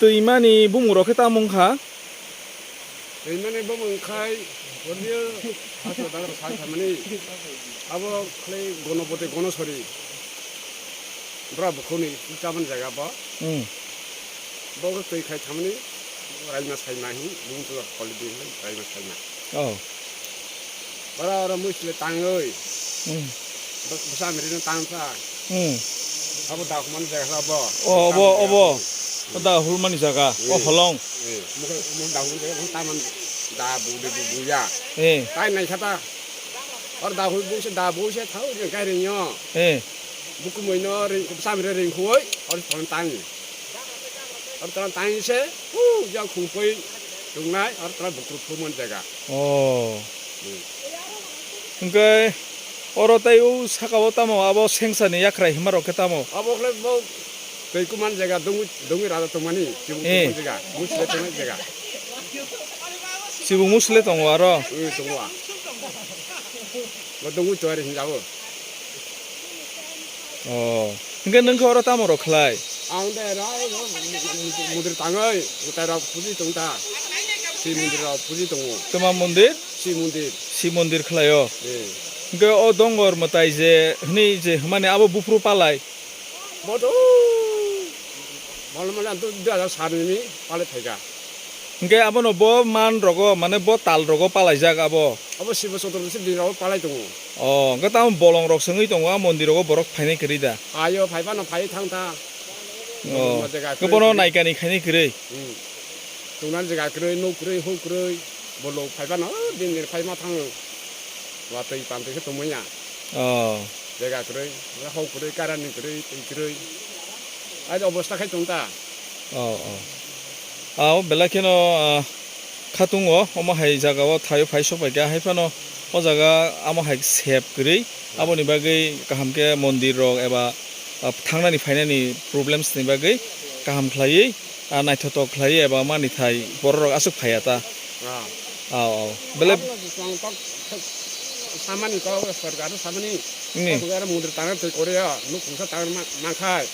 दैमानि बुमुरावखे तामुंखा दैमानि बुमुंखाय 어디요 아서 나가서 살타면이 아버 클레이 고노보테 고노소리 브라보 코니 잡은 자가 봐 먹을 때 가이 타면이 라이마 살마히 뭉쳐서 걸리디 라이마 살마 바라라 무실레 땅의 무사 메리는 땅사 아버 다구만 자가 봐 어버 다 훌만이 자가 헐렁 뭐 다구만 자가 따면 다 부부야 따이 나이 가다 다 훌보시 다 보시 다 우리 가리냐 묶고 뭐 이너 사미레 코이 어떤 땅이 어떤 땅이세 야 공포이 동나이 어떤 묶고 보면 제가 그러니까 어로따요 사가워 따모 아버 생산이 약하라 힘마로게 따모 아버 그래 뭐 베이크만 제가 동이라도 동만이 지금 제가 무슬레 동은 제가 지금 무슬레 동와로 동와 뭐 동우 좋아해 신자고 그러니까 너그 어로 따모로 클라이 근데 나 무들 땅을 우타라 부지 동다 시문들아 부지 동우 그만 문dir 시문dir 클라요 그러니까 동거 뭐다 이제 흔히 이제 그만에 아버 부프로 빨라이 뭐도 말로만 또 내가 사람이 빨리 되가 그러니까 아버는 뭐만 로고 만에 뭐 딸 로고 빨라이자가 아버 시부서도 시비라고 빨리 동우 그러니까 다음 볼롱록 성의 동화 몬디로고 버럭 파이네 그리다 아요 파이바는 파이 탕다 그 번호 나이까니 카니 그래 동난 제가 그래 노 그래 호 그래 뭘로 파이바는 딘네 파이마 탕 왔다 이 밤에 그 뭐냐 내가 그래 호 그래 까라니 그래 아주 어버스타 할 정다 벨라케노 카퉁어 어머 하이자가와 타요 파이쇼바게 하이파노 어자가 아모 하이 셉 그래 아버니 바게 함께 몬디로 에바 थांनानै फायनायनि प्रब्लेम्सनि बागै गाहाम ख्लायै नायथावथाव ख्लायै एबा मानिथाय बर' राव आसुक फायाता बेले सामानि को सरकार सामानि सरकार मुद्र तांग ते कोरिया नु खुसा तांग माखाय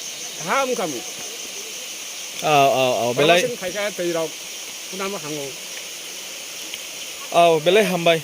हाम खामु बेलाय खायगा दैराव कुनामा हांगो बेलाय हामबाय